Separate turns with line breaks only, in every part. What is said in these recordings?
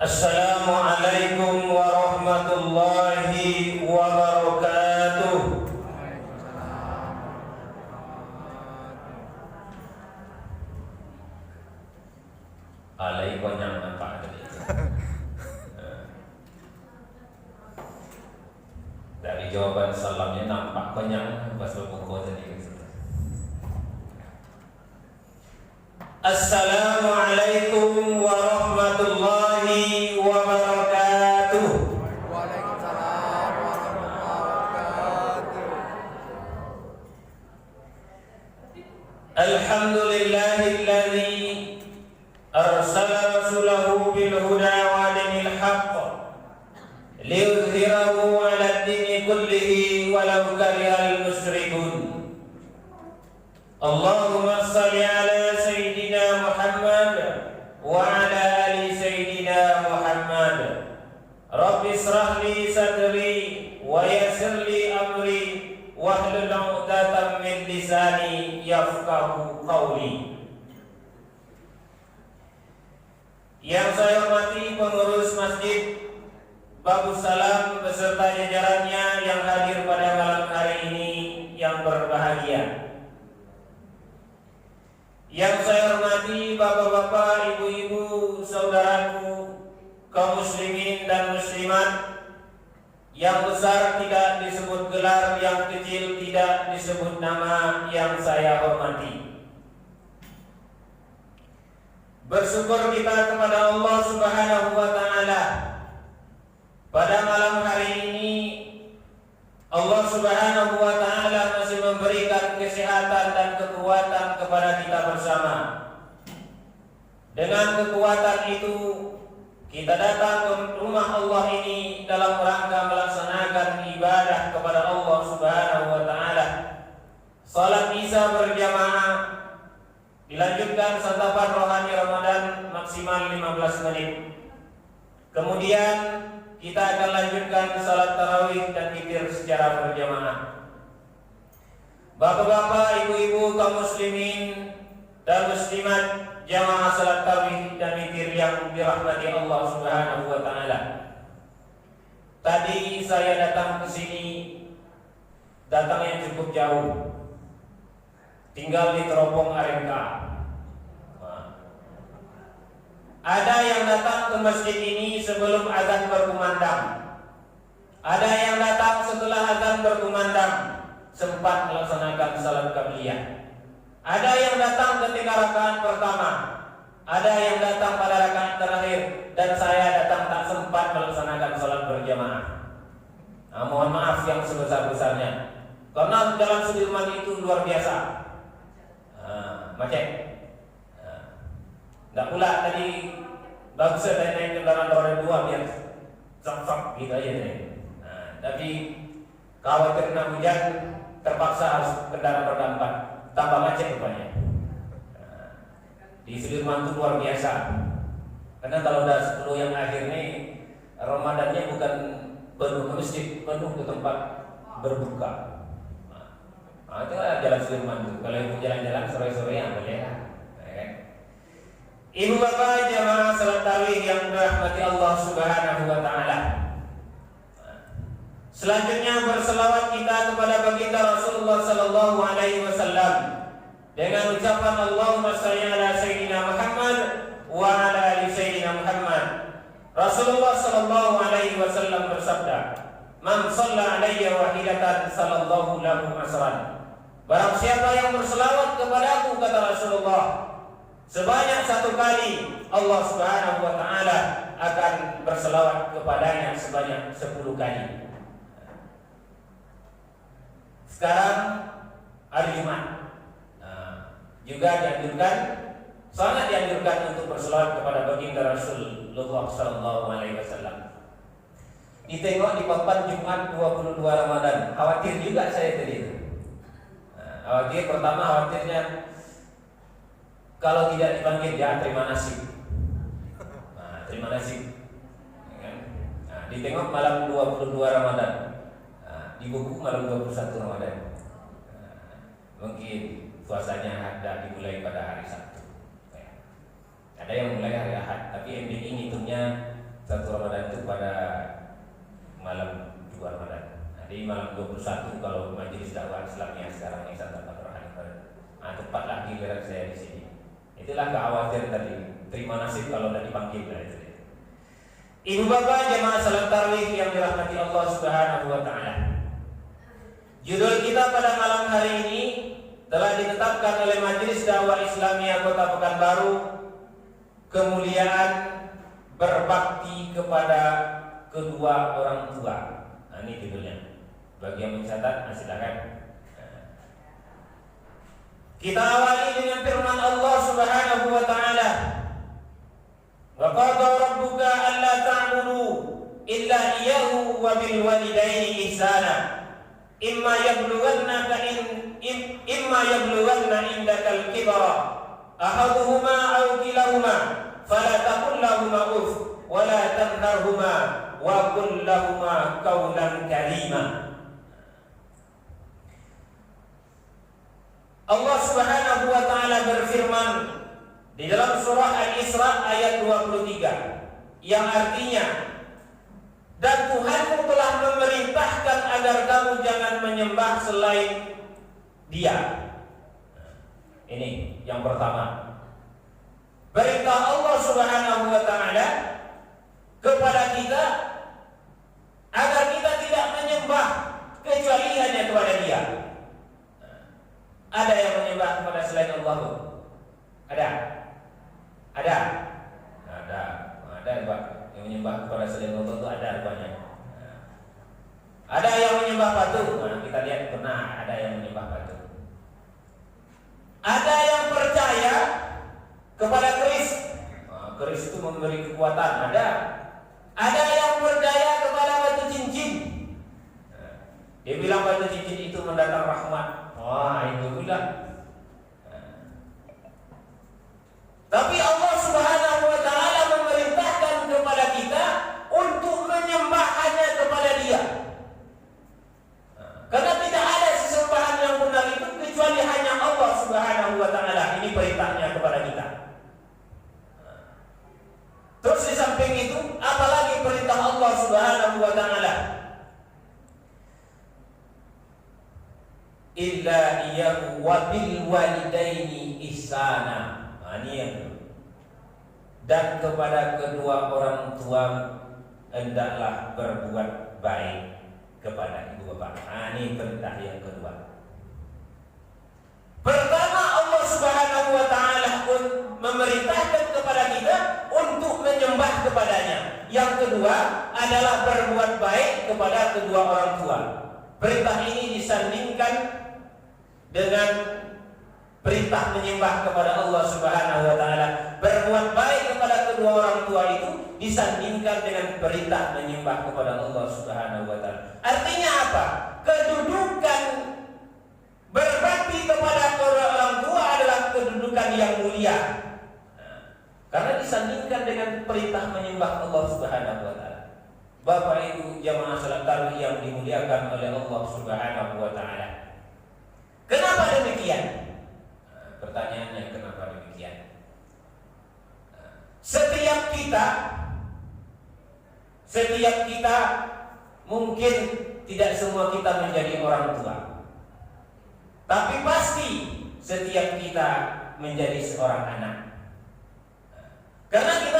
Assalamualaikum warahmatullahi wabarakatuh. Alaikum yang nampak tadi. Dari jawaban salamnya nampak kenyang pas berbuka tadi. Assalamualaikum warahmatullahi wabarakatuh.
Waalaikumsalam warahmatullahi wabarakatuh.
Alhamdulillahilladzi arsala rasulahu bil huda wa dinil haqq liyudhhirahu 'ala ad-dini kullihi walau karihal musyrikun. Allahumma shalli 'ala sayyidina Muhammad wa 'ala ali sayyidina Muhammad. Rabbi ishrah li sadri wa yassir li amri wahlul 'uqdatam min lisani yafqahu qawli. Yang saya hormati pengurus Masjid Babus Salam beserta jajarannya yang hadir pada malam hari ini yang berbahagia. Yang saya hormati bapak-bapak, ibu-ibu, saudaraku, kaum muslimin dan muslimat. Yang besar tidak disebut gelar, yang kecil tidak disebut nama, yang saya hormati. Bersyukur kita kepada Allah Subhanahu wa Ta'ala. Pada malam hari ini Allah Subhanahu wa Ta'ala masih memberikan kesehatan dan kekuatan kepada kita bersama. Dengan kekuatan itu kita datang ke rumah Allah ini dalam rangka melaksanakan ibadah kepada Allah Subhanahu wa Ta'ala. Salat Isya berjamaah, dilanjutkan santapan rohani Ramadan maksimal 15 menit. Kemudian kita akan lanjutkan salat tarawih dan witir secara berjamaah. Bapak-bapak, ibu-ibu, kaum muslimin dan muslimat, jamaah salat tarawih dan witir yang dirahmati Allah Subhanahu wa Ta'ala. Tadi saya datang ke sini, datangnya cukup jauh. Tinggal di Teropong Arengka. Ada yang datang ke masjid ini sebelum azan berkumandang. Ada yang datang setelah azan berkumandang, sempat melaksanakan salat qabliyah. Ada yang datang ketika rakaat pertama. Ada yang datang pada rakaat terakhir, dan saya datang tak sempat melaksanakan salat berjamaah. Mohon maaf yang sebesar-besarnya, karena jalan Sudirman itu luar biasa. Macet. Nggak pula tadi bagus saya naik kendaraan roda 2 biar sok-sok gitu aja nih. Tapi kalau kena hujan terpaksa harus kendaraan roda 4, tambah macet rupanya. Di Sudirman itu luar biasa. Karena kalau udah 10 yang akhir nih, Ramadannya bukan penuh ke masjid, penuh ke tempat berbuka. Itu jalan Sudirman tuh. Kalau ibu jalan-jalan sore-sore yang boleh lah. Ibu bapak jamaah salat tarawih yang dirahmati Allah Subhanahu wa Ta'ala. Selanjutnya berselawat kita kepada baginda Rasulullah sallallahu alaihi wasallam dengan ucapan Allahumma shalli ala sayyidina Muhammad wa ala ali sayyidina Muhammad. Rasulullah sallallahu alaihi wasallam bersabda, "Man shalla alayya wahidatan sallallahu lahu asran." Barang siapa yang berselawat kepadaku, kata Rasulullah, sebanyak 1 kali, Allah Subhanahu wa Ta'ala akan berselawat kepadanya sebanyak 10 kali. Sekarang hari Jumat, juga dianjurkan, sangat dianjurkan untuk berselawat kepada baginda Rasulullah sallallahu alaihi wasallam. Ditengok di papan Jumat 22 Ramadan, khawatir juga saya tadi. Khawatir, pertama khawatirnya kalau tidak dipanggil jangan terima nasib. Terima nasib. Ditengok malam 22 Ramadan. Di buku malam 21 Ramadan. Mungkin puasanya ada dimulai pada hari Sabtu. Ada yang mulai hari Ahad, tapi MDI ngitungnya 1 Ramadan itu pada malam 2 Ramadan. Jadi malam 21 kalau majelis dakwah Islamiyah sekarang yang Santan Fathur Hanifah. Nah, tepat lagi giliran saya di sini. Itulah kekhawatiran tadi. Terima nasib kalau tidak dipanggil lah itu. Ibu bapak jemaah salat tarawih yang dirahmati Allah Subhanahu wa taala. Judul kita pada malam hari ini telah ditetapkan oleh Majelis Dakwah Islamiyah Kota Pekanbaru, kemuliaan berbakti kepada kedua orang tua. Nah, ini judulnya. Bagi yang mencatat, silakan. Kita awali dengan firman Allah Subhanahu wa taala. Wa qala rabbuka alla ta'budu illa iyyahu wa bil walidayni ihsana. Imma yablughanna indaka al-kibara ahaduhuma aw kilahuma fala taqul lahumā uff wa la tanharhumā wa qul lahumā qawlan karīmā. Allah Subhanahu wa taala berfirman di dalam surah Al-Isra ayat 23 yang artinya, dan Tuhanmu telah memerintahkan agar kamu jangan menyembah selain Dia. Ini yang pertama. Perintah Allah Subhanahu wa taala kepada kita agar kita tidak menyembah kecuali hanya kepada Dia. Ada yang menyembah kepada selain Allah? Ada? Ada, Pak. Yang menyembah kepada selain Allah itu ada rupanya. Ada yang menyembah batu. Nah, kita lihat pernah ada yang menyembah batu. Ada yang percaya kepada keris. Nah, keris itu memberi kekuatan. Ada yang percaya kepada batu cincin. Nah, dia bilang batu cincin itu mendatang rahmat. Wah, itu bilang. Tapi Allah Subhanahu wa taala memerintahkan kepada kita untuk menyembah hanya kepada Dia. Karena tidak ada sesembahan yang benar itu kecuali hanya Allah Subhanahu wa taala. Ini perintahnya kepada kita. Terus di samping itu, apalagi perintah Allah Subhanahu wa taala? Illa iyyahu wa bil walidaini ihsana. Dan kepada kedua orang tua hendaklah berbuat baik kepada ibu bapak. Ini perintah yang kedua. Pertama, Allah Subhanahu wa taala memerintahkan kepada kita untuk menyembah kepadanya. Yang kedua adalah berbuat baik kepada kedua orang tua. Perintah ini disandingkan dengan perintah menyembah kepada Allah Subhanahu wa taala. Berbuat baik kepada kedua orang tua itu disandingkan dengan perintah menyembah kepada Allah Subhanahu wa taala. Artinya apa? Kedudukan berbakti kepada kedua orang tua adalah kedudukan yang mulia. Karena disandingkan dengan perintah menyembah Allah Subhanahu wa taala. Bapak Ibu jamaah salat tarawih yang dimuliakan oleh Allah Subhanahu wa taala. Kenapa demikian? Pertanyaannya, kenapa demikian? Setiap kita mungkin tidak semua kita menjadi orang tua, tapi pasti setiap kita menjadi seorang anak. Karena kita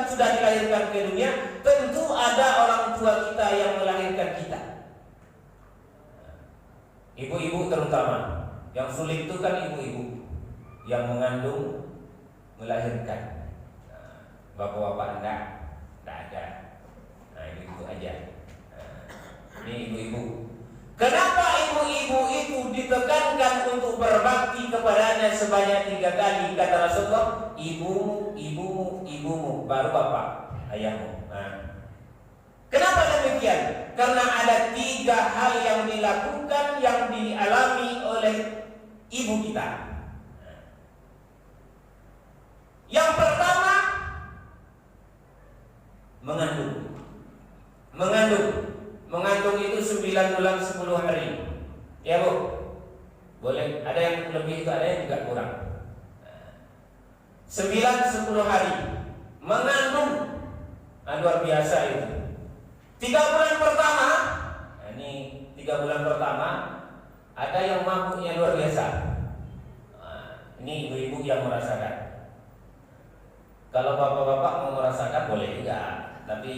sudah dilahirkan ke dunia, tentu ada orang tua kita yang melahirkan kita. Ibu-ibu terutama, yang sulit itu kan ibu-ibu yang mengandung, melahirkan. Bapak-bapak enggak ada. Nah, itu aja. Ini ibu-ibu. Kenapa ibu-ibu itu ditekankan untuk berbakti kepadanya sebanyak 3 kali? Kata Rasulullah, ibumu, ibumu, ibumu, baru bapak, ayahmu. Nah, kenapa demikian? Karena ada 3 hal yang dilakukan, yang dialami oleh ibu kita. Yang pertama, mengandung itu 9 bulan 10 hari. Ya Bu, boleh, ada yang lebih itu, ada yang juga kurang. 9-10 hari mengandung. Nah, luar biasa itu. 3 bulan pertama, ini 3 bulan pertama ada yang mabuknya luar biasa. Ini ibu-ibu yang merasakan. Kalau bapak-bapak mau merasakan boleh juga, tapi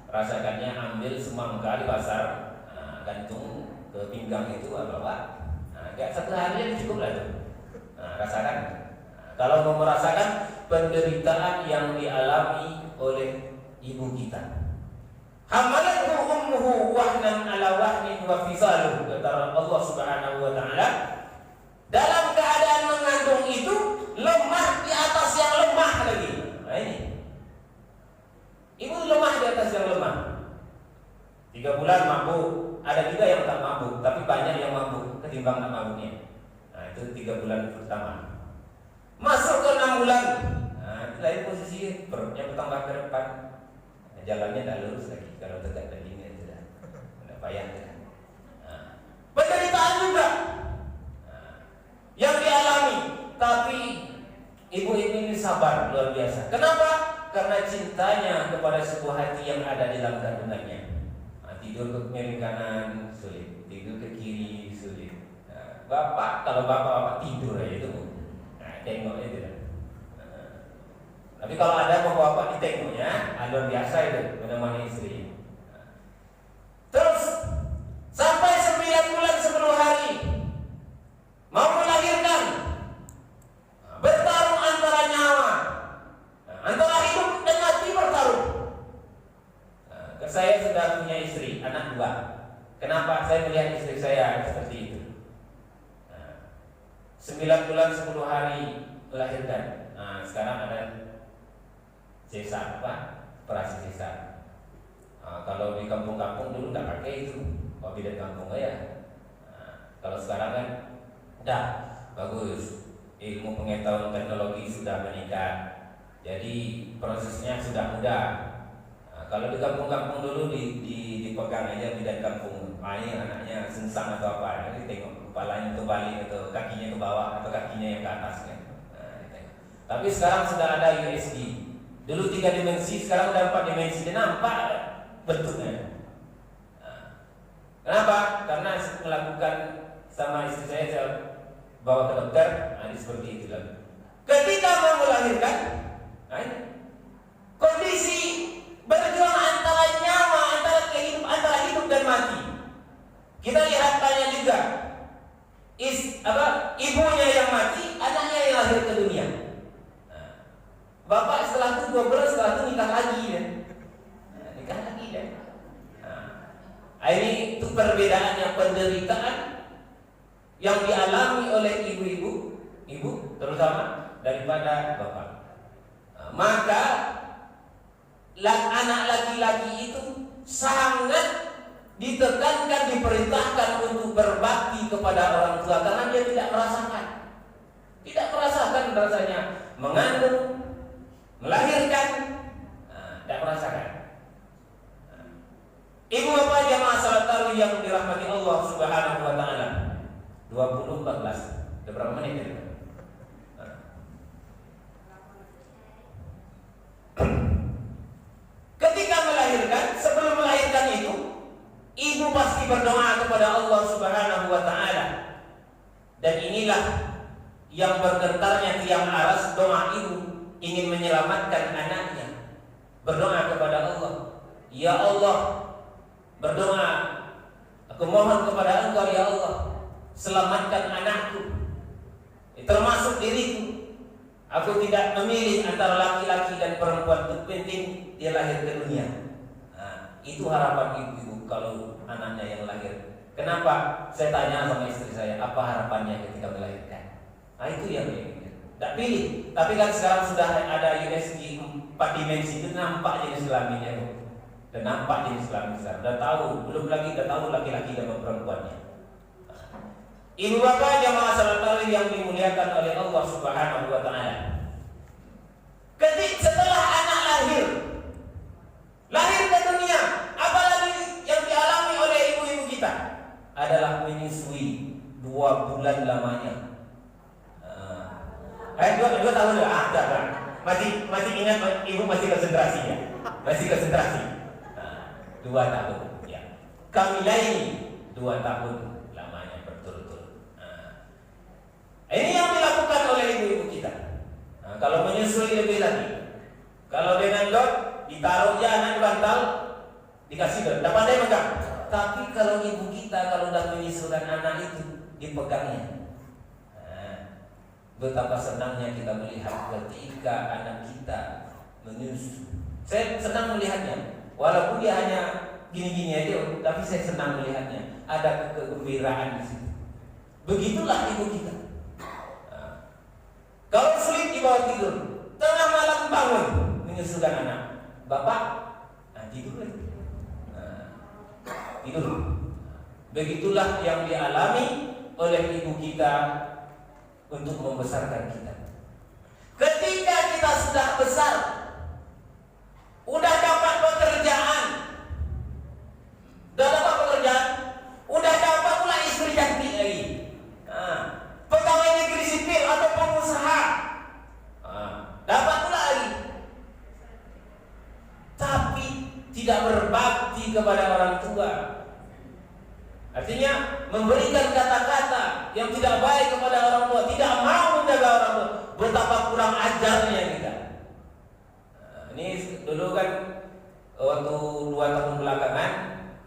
rasakannya ambil semangka di pasar, gantung ke pinggang itu bapak. Kayak 1 hari cukup lah itu. Rasakan. Kalau mau merasakan penderitaan yang dialami oleh ibu kita. Hamalathu ummuhu wahnan ala wahnin wa fisaluhu, kata Allah Subhanahu wa taala. Dalam keadaan mengandung itu lemah di atas yang lemah lagi. Nah ini. Ibu lemah di atas yang lemah. 3 bulan mabuk, ada juga yang tak mabuk, tapi banyak yang mabuk ketimbang tak mabuknya. Nah itu 3 bulan pertama. Masuk ke 6 bulan. Nah, itu lain posisi perutnya bertambah ke depan. Nah, jalannya tak lurus lagi. Kalau tegak dagingnya sudah payah. Nah, penderitaan juga yang dialami, tapi ibu-ibu ini sabar luar biasa. Kenapa? Karena cintanya kepada sebuah hati yang ada di dalam kandungannya. Nah, tidur ke miring kanan sulit, tidur ke kiri sulit. Nah, kalau bapak tidur aja itu, tengok itu. Tapi kalau ada bapak ditengoknya, luar biasa itu menemani istri. Terus sampai 9 bulan 10 hari mau melahirkan, bertarung antara nyawa, antara hidup dan mati bertarung. Saya sudah punya istri, anak 2. Kenapa saya melihat istri saya seperti itu? 9 bulan 10 hari melahirkan. Nah, sekarang ada sesar, operasi sesar. Kalau di kampung-kampung dulu nggak pakai itu, bidan kampung ya. Kalau sekarang kan udah bagus, ilmu pengetahuan teknologi sudah meningkat, jadi prosesnya sudah mudah. Kalau di kampung-kampung dulu dipegang aja bidan kampung, ini anaknya sengsang atau apa, nanti tengok kepalanya kebalik atau kakinya ke bawah atau kakinya yang ke atas kan. Tapi sekarang sudah ada USG. Dulu 3 dimensi, sekarang udah 4 dimensi, dan nampak bentuknya. Kenapa? Karena melakukan sama istri saya bawa ke dokter, seperti itu lagi. Ketika mau melahirkan, kondisi berjuang antara nyawa, antara hidup dan mati. Kita lihat tanya juga, ibunya yang mati, anaknya yang lahir ke dunia. Bapak setelah itu 2 bulan setelah itu nikah lagi kan? Nikah lagi kan? Ini itu perbedaannya penderitaan yang dialami oleh ibu terutama daripada bapak. Maka anak laki-laki itu sangat ditekankan, diperintahkan untuk berbakti kepada orang tua karena dia tidak merasakan rasanya mengandung, melahirkan, tidak merasakan. Ibu bapak jamaah salat tarawih yang dirahmati Allah Subhanahu wa taala. 20:14. Ada berapa menit ini? Ketika melahirkan, sebelum melahirkan itu, ibu pasti berdoa kepada Allah Subhanahu wa taala. Dan inilah yang bergetarnya tiang aras, doa ibu ingin menyelamatkan anaknya. Berdoa kepada Allah, ya Allah, berdoa, aku mohon kepada Engkau ya Allah, selamatkan anakku, termasuk diriku. Aku tidak memilih antara laki-laki dan perempuan, itu penting dia lahir ke dunia. Itu harapan ibu-ibu kalau anaknya yang lahir. Kenapa? Saya tanya sama istri saya, apa harapannya ketika melahirkan? Itu yang dia tidak pilih. Tapi kan sekarang sudah ada USG 4 dimensi, itu nampak jenis kelaminnya, dan nampak jenis kelamin sekarang. Sudah tahu, belum lagi sudah tahu laki-laki dan perempuannya. Ibu bapak jamaah salat tarawih yang dimuliakan oleh Allah Subhanahu wa taala. Ketika setelah anak lahir ke dunia, apalagi yang dialami oleh ibu-ibu kita adalah menyusui 2 bulan lamanya. 2 tahun lah, masih ingat ibu masih masih konsentrasi ya, masih konsentrasi. Nah, 2 tahun ya. Kamilaini 2 tahun lamanya berturut-turut. Nah, ini yang dilakukan oleh ibu-ibu kita. Nah, kalau menyusui lebih lagi. Kalau dengan dot ditaruh ya anak di bantal, dikasih dot, tidak pandai megang. Tapi kalau ibu kita kalau sudah menyusukan anak itu dipegangnya. Betapa senangnya kita melihat ketika anak kita menyusu. Saya senang melihatnya, walaupun dia hanya gini-gini aja, tapi saya senang melihatnya. Ada kegembiraan di situ. Begitulah ibu kita. Nah, kalau sulit dibawa tidur, tengah malam bangun menyusukan anak, bapak, tidur lagi. Tidur. Begitulah yang dialami oleh ibu kita untuk membesarkan kita. Ketika kita sudah besar, udah dapat pekerjaan, udah dapat pula istri cantik lagi, pegawai negeri sipil atau pengusaha, dapat pula lagi. Tapi tidak berbakti kepada orang tua. Artinya memberikan kata-kata yang tidak baik kepada orang tua, tidak mau menjaga orang tua. Betapa kurang ajarnya kita. Nah, ini dulu kan waktu 2 tahun belakangan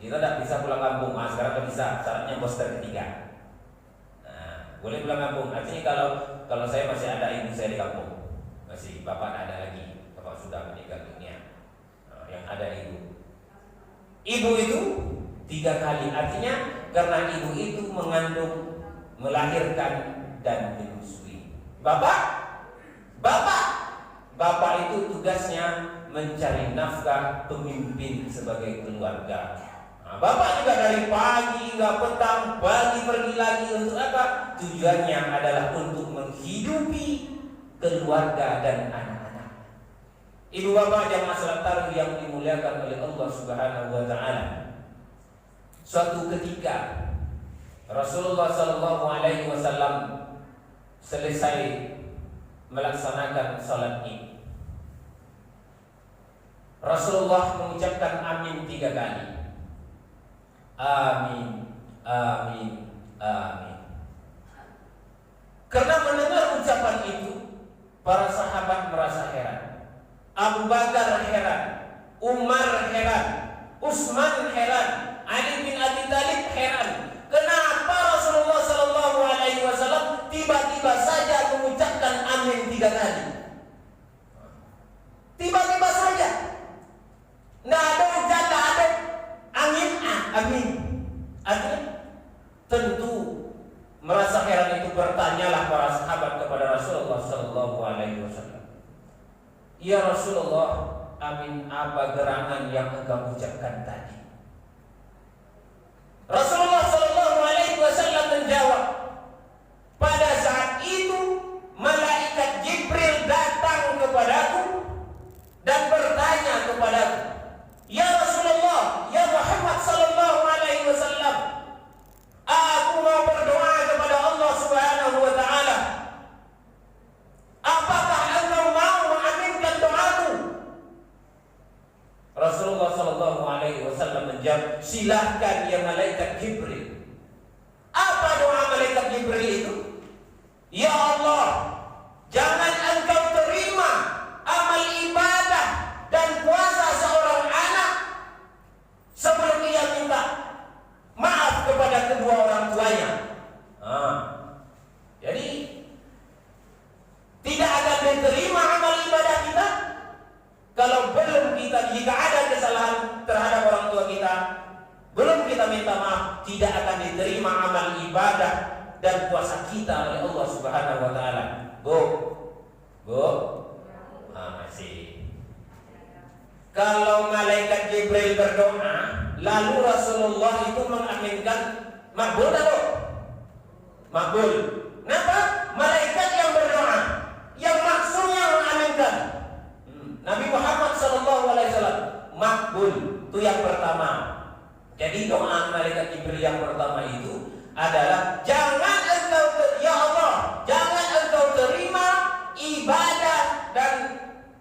kita tidak bisa pulang kampung. Sekarang kan bisa, syaratnya booster ketiga. Nah, boleh pulang kampung. Artinya kalau saya masih ada ibu saya di kampung, masih bapak ada lagi, bapak sudah meninggal dunia. Nah, yang ada ibu. Ibu itu 3 kali, artinya karena ibu itu mengandung, melahirkan dan menyusui. Bapak itu tugasnya mencari nafkah, pemimpin sebagai keluarga. Nah, bapak juga dari pagi hingga petang, pagi pergi lagi untuk apa? Tujuannya adalah untuk menghidupi keluarga dan anak-anak. Ibu bapak jamaah salat tarawih yang dimuliakan oleh Allah Subhanahu wa taala. Suatu ketika Rasulullah SAW selesai melaksanakan salat Id. Rasulullah mengucapkan amin 3 kali. Amin, amin, amin. Karena mendengar ucapan itu, para sahabat merasa heran. Abu Bakar heran, Umar heran, Utsman heran, Ali bin Abi Thalib heran. Kenapa Rasulullah SAW tiba-tiba saja mengucapkan amin 3 kali? Tiba-tiba saja. Tidak ada hujan, tidak ada angin, amin. Artinya tentu merasa heran itu, bertanyalah para sahabat kepada Rasulullah SAW. Ya Rasulullah, amin apa gerangan yang engkau ucapkan tadi? Rasulullah SAW menjawab, pada saat itu malaikat Jibril datang kepadaku dan bertanya kepadaku, ya Rasulullah, ya Muhammad SAW, aku mau berdoa kepada Allah Subhanahu wa taala. Apakah engkau mau mengaminkan doaku? Rasulullah SAW menjawab, silahkan ya malaikat Jibril. Apa doa malaikat Jibril itu? Ya Allah, jangan engkau terima amal ibadah dan puasa seorang anak sebelum ia minta maaf kepada kedua orang tuanya. Jadi tidak akan diterima amal ibadah kita kalau belum kita, jika ada kesalahan terhadap orang tua kita, belum kita minta maaf, tidak akan diterima amal ibadah dan puasa kita oleh Allah Subhanahu wa taala. Bu, masih. Kalau malaikat Jibril berdoa, lalu Rasulullah itu mengaminkan, makbul tak bu? Makbul. Kenapa? Malaikat yang berdoa, yang maksudnya mengaminkan. Nabi Muhammad SAW makbul, itu yang pertama. Jadi doa malaikat Jibril yang pertama itu adalah, jangan engkau, ya Allah, jangan engkau terima ibadah dan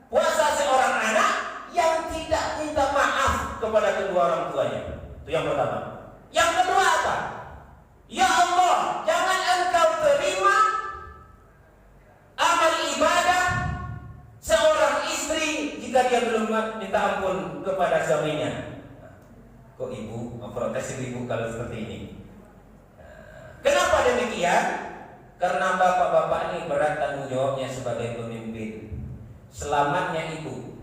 puasa seorang anak kedua orang tuanya. Itu yang pertama. Yang kedua apa? Ya Allah, jangan Engkau terima amal ibadah seorang istri jika dia belum minta ampun kepada suaminya. Kok ibu memprotes ibu kalau seperti ini? Kenapa demikian? Karena bapak-bapak ini berat tanggung jawabnya sebagai pemimpin. Selamatnya ibu.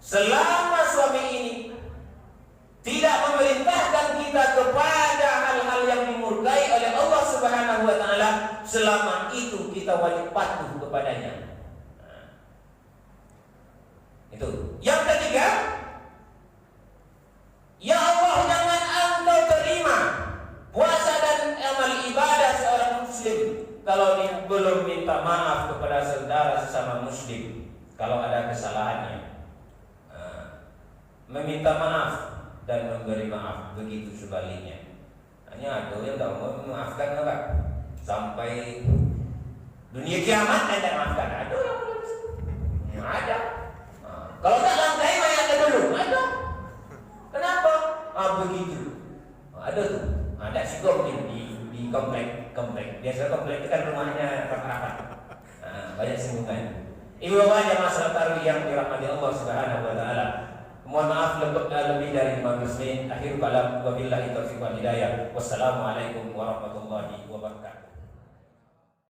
Selama suami ini tidak memerintahkan kita kepada hal-hal yang dimurkai oleh Allah Subhanahu wa taala, selama itu kita wajib patuh kepadanya. Itu. Yang ketiga, ya Allah, jangan Engkau terima puasa dan amal ibadah seorang muslim kalau dia belum minta maaf kepada saudara sesama muslim kalau ada kesalahannya. Meminta maaf dan memberi maaf, begitu sebaliknya. Hanya ada yang tidak mau memaafkan enggak? Sampai dunia kiamat tidak maafkan. Ada yang ada. Kalau tak langkai yang ada dulu, ada. Kenapa? Begitu. Ada tuh. Ada sigom di komplek. Biasa komplek itu kan rumahnya rapat-rapat. Banyak singgungan. Ibu bapak jamaah salat tarawih yang dirahmati Allah Subhanahu wa taala. Mohon maaf lebih dari 15 menit. Akhir kalam, wabillahi taufiq wal hidayah. Wassalamualaikum warahmatullahi wabarakatuh.